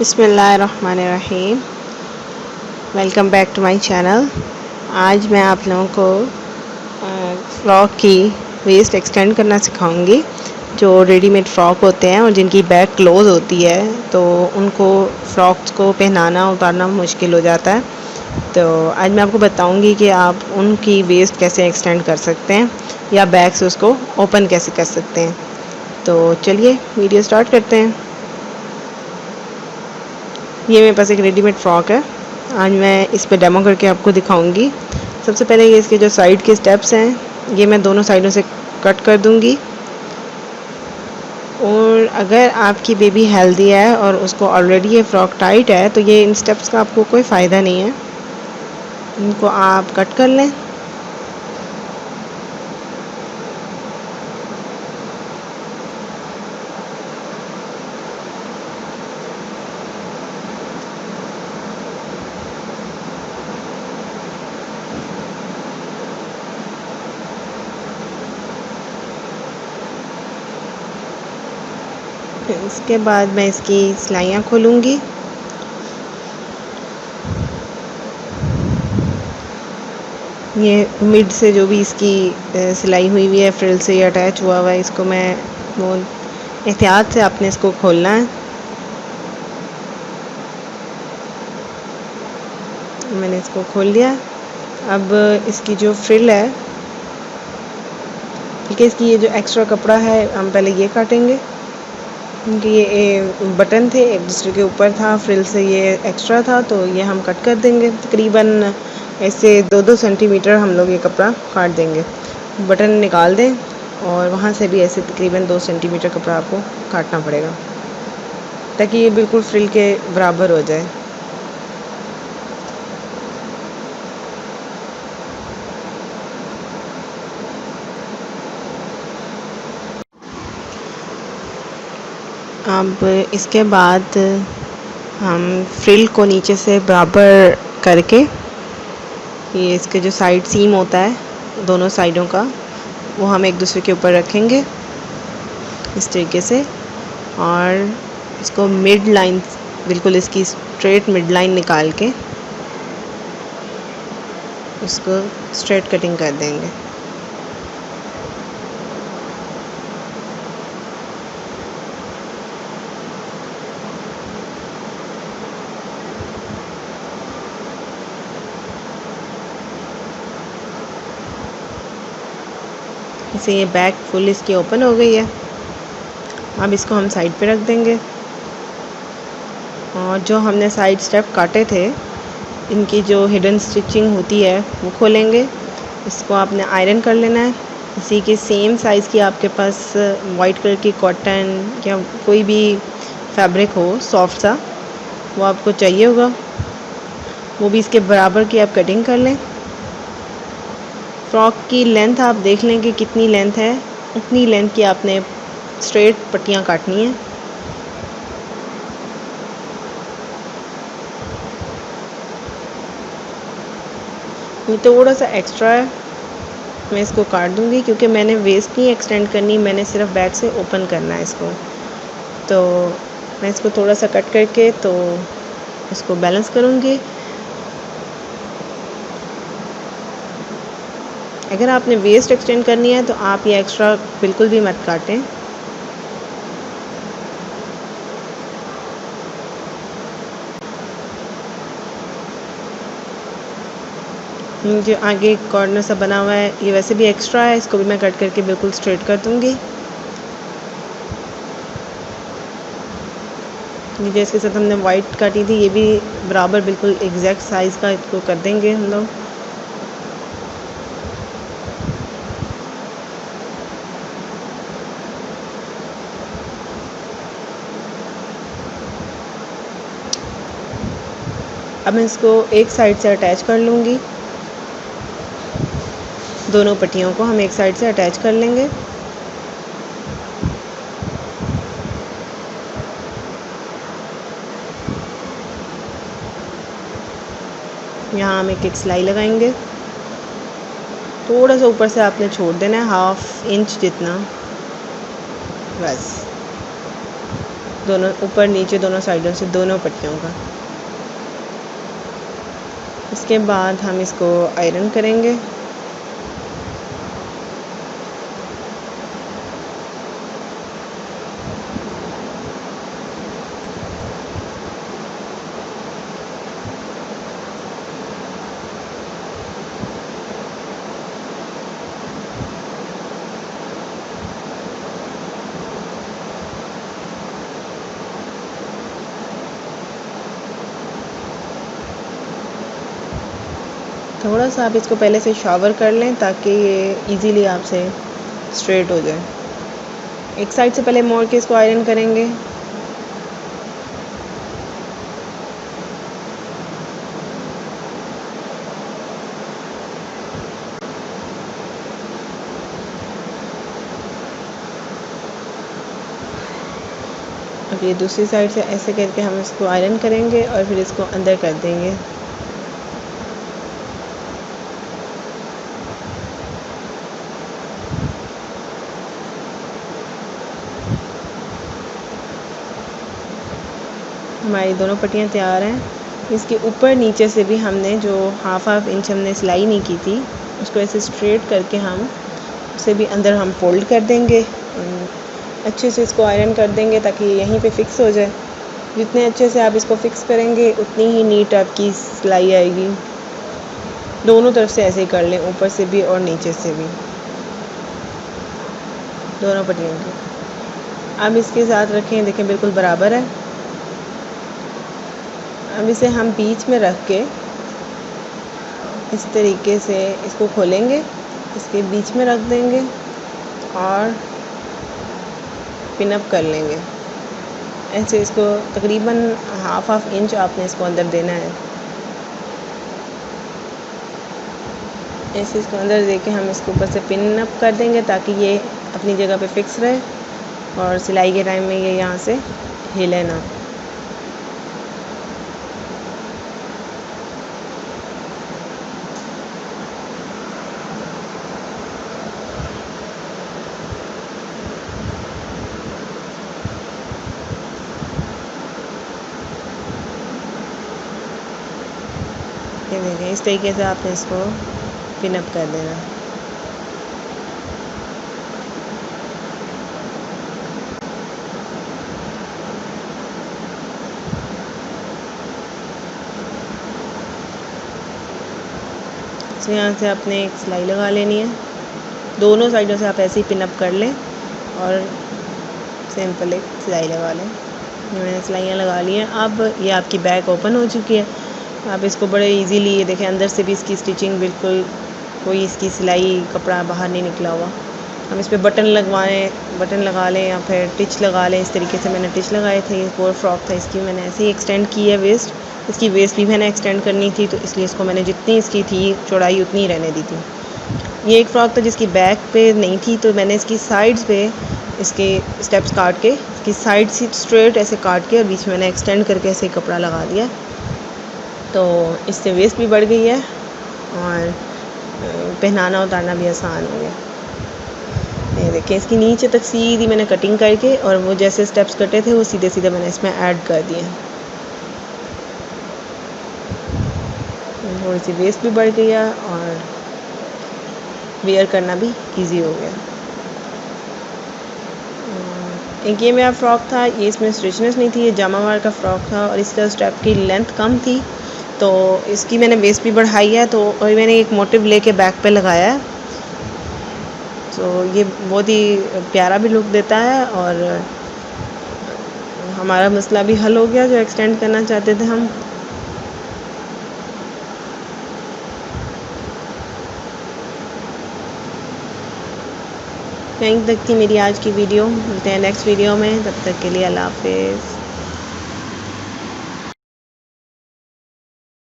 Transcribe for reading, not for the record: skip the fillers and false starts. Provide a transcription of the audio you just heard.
बिस्मिल्लाहिर्रहमानिर्रहीम। Welcome back to my channel. आज मैं आप लोगों को फ़्रॉक की वेस्ट एक्सटेंड करना सिखाऊंगी। जो रेडीमेड फ़्रॉक होते हैं और जिनकी बैक क्लोज़ होती है तो उनको फ़्रॉक्स को पहनाना उतारना मुश्किल हो जाता है। तो आज मैं आपको बताऊंगी कि आप उनकी वेस्ट कैसे एक्सटेंड कर सकते हैं या बैक से उसको ओपन कैसे कर सकते हैं। तो चलिए वीडियो स्टार्ट करते हैं। ये मेरे पास एक रेडीमेड फ़्रॉक है। आज मैं इस पे डेमो करके आपको दिखाऊंगी। सबसे पहले ये इसके जो साइड के स्टेप्स हैं ये मैं दोनों साइडों से कट कर दूंगी। और अगर आपकी बेबी हेल्दी है और उसको ऑलरेडी ये फ़्रॉक टाइट है तो ये इन स्टेप्स का आपको कोई फ़ायदा नहीं है, इनको आप कट कर लें। इसके बाद मैं इसकी सिलाइयाँ खोलूँगी। ये मिड से जो भी इसकी सिलाई हुई है फ्रिल से ये अटैच हुआ है, इसको मैं वो एहतियात से आपने इसको खोलना है। मैंने इसको खोल लिया। अब इसकी जो फ्रिल है, ठीक है, इसकी ये जो एक्स्ट्रा कपड़ा है हम पहले ये काटेंगे क्योंकि ये बटन थे एक दूसरे के ऊपर था, फ्रिल से ये एक्स्ट्रा था तो ये हम कट कर देंगे। तकरीबन ऐसे 2-2 सेंटीमीटर हम लोग ये कपड़ा काट देंगे। बटन निकाल दें और वहाँ से भी ऐसे तकरीबन 2 सेंटीमीटर कपड़ा आपको काटना पड़ेगा ताकि ये बिल्कुल फ्रिल के बराबर हो जाए। अब इसके बाद हम फ्रिल को नीचे से बराबर करके ये इसके जो साइड सीम होता है दोनों साइडों का वो हम एक दूसरे के ऊपर रखेंगे इस तरीके से, और इसको मिड लाइन बिल्कुल इसकी स्ट्रेट मिड लाइन निकाल के उसको स्ट्रेट कटिंग कर देंगे। इसे ये बैक फुल इसकी ओपन हो गई है। अब इसको हम साइड पे रख देंगे और जो हमने साइड स्टेप काटे थे इनकी जो हिडन स्टिचिंग होती है वो खोलेंगे। इसको आपने आयरन कर लेना है। इसी के सेम साइज़ की आपके पास वाइट कलर की कॉटन या कोई भी फैब्रिक हो सॉफ्ट सा वो आपको चाहिए होगा, वो भी इसके बराबर की आप कटिंग कर लें। फ्रॉक की लेंथ आप देख लें कि कितनी लेंथ है, उतनी लेंथ की आपने स्ट्रेट पट्टियाँ काटनी है। ये थोड़ा सा एक्स्ट्रा है, मैं इसको काट दूंगी क्योंकि मैंने वेस्ट नहीं एक्सटेंड करनी, मैंने सिर्फ बैक से ओपन करना है इसको। तो मैं इसको थोड़ा सा कट करके तो इसको बैलेंस करूँगी। अगर आपने वेस्ट एक्सटेंड करनी है तो आप ये एक्स्ट्रा बिल्कुल भी मत काटें। जो आगे कॉर्नर सा बना हुआ है ये वैसे भी एक्स्ट्रा है, इसको भी मैं कट करके बिल्कुल स्ट्रेट कर दूंगी। ये इसके साथ हमने वाइट काटी थी ये भी बराबर बिल्कुल एग्जैक्ट साइज़ का इसको कर देंगे हम लोग। अब मैं इसको एक साइड से अटैच कर लूँगी। दोनों पट्टियों को हम एक साइड से अटैच कर लेंगे। यहाँ हम एक सिलाई लगाएंगे। थोड़ा सा ऊपर से आपने छोड़ देना है 1/2 इंच जितना, बस दोनों ऊपर नीचे दोनों साइडों से दोनों पट्टियों का। इसके बाद हम इसको आयरन करेंगे। थोड़ा सा आप इसको पहले से शावर कर लें ताकि ये इजीली आपसे स्ट्रेट हो जाए। एक साइड से पहले मोड़ के इसको आयरन करेंगे। अब ये दूसरी साइड से ऐसे करके हम इसको आयरन करेंगे और फिर इसको अंदर कर देंगे। हमारी दोनों पट्टियाँ तैयार हैं। इसके ऊपर नीचे से भी हमने जो हाफ इंच हमने सिलाई नहीं की थी उसको ऐसे स्ट्रेट करके हम उसे भी अंदर हम फोल्ड कर देंगे। अच्छे से इसको आयरन कर देंगे ताकि यहीं पे फिक्स हो जाए। जितने अच्छे से आप इसको फिक्स करेंगे उतनी ही नीट आपकी सिलाई आएगी। दोनों तरफ से ऐसे ही कर लें, ऊपर से भी और नीचे से भी, दोनों पट्टियों की। अब इसके साथ रखें, देखें बिल्कुल बराबर है। अब इसे हम बीच में रख के इस तरीके से इसको खोलेंगे, इसके बीच में रख देंगे और पिन अप कर लेंगे। ऐसे इसको तकरीबन हाफ इंच आपने इसको अंदर देना है। ऐसे इसको अंदर दे के हम इसको ऊपर से पिन अप कर देंगे ताकि ये अपनी जगह पे फिक्स रहे और सिलाई के टाइम में ये यहाँ से हिले ना। ये देखें, इस तरीके से आपने इसको पिन अप कर देना। तो यहाँ से आपने एक सिलाई लगा लेनी है। दोनों साइडों से आप ऐसे ही पिन अप कर लें और सिंपल एक सिलाई लगा लें। ये मैंने सिलाइयाँ लगा ली हैं। अब ये आपकी बैक ओपन हो चुकी है। आप इसको बड़े इजीली, ये देखें अंदर से भी इसकी स्टिचिंग बिल्कुल कोई इसकी सिलाई कपड़ा बाहर नहीं निकला हुआ। हम इस पर बटन लगा लें या फिर टिच लगा लें। इस तरीके से मैंने टिच लगाए थे। एक और फ्रॉक था, इसकी मैंने ऐसे ही एक्सटेंड की है वेस्ट। इसकी वेस्ट भी मैंने एक्सटेंड करनी थी तो इसलिए इसको मैंने जितनी इसकी थी चौड़ाई उतनी रहने दी थी। ये एक फ़्रॉक था जिसकी बैक पे नहीं थी तो मैंने इसकी साइड्स पे इसके स्टेप्स काट के इसकी साइड से स्ट्रेट ऐसे काट के और बीच में मैंने एक्सटेंड करके ऐसे कपड़ा लगा दिया। तो इससे वेस्ट भी बढ़ गई है और पहनाना उतारना भी आसान हो गया। ये देखिए, इसकी नीचे तक सीधी मैंने कटिंग करके और वो जैसे स्टेप्स कटे थे वो सीधे सीधे मैंने इसमें ऐड कर दिए। थोड़ी सी वेस्ट भी बढ़ गई है और वेयर करना भी इजी हो गया। एक ये मेरा फ़्रॉक था, ये इसमें स्टिचनेस नहीं थी, ये जामावार का फ़्रॉक था और इसका स्टेप की लेंथ कम थी तो इसकी मैंने वेस्ट भी बढ़ाई है। तो और मैंने एक मोटिव लेके बैक पे लगाया है तो ये बहुत ही प्यारा भी लुक देता है और हमारा मसला भी हल हो गया जो एक्सटेंड करना चाहते थे हम। यहीं तक थी मेरी आज की वीडियो। मिलते हैं नेक्स्ट वीडियो में, तब तक के लिए अल्लाह हाफिज़।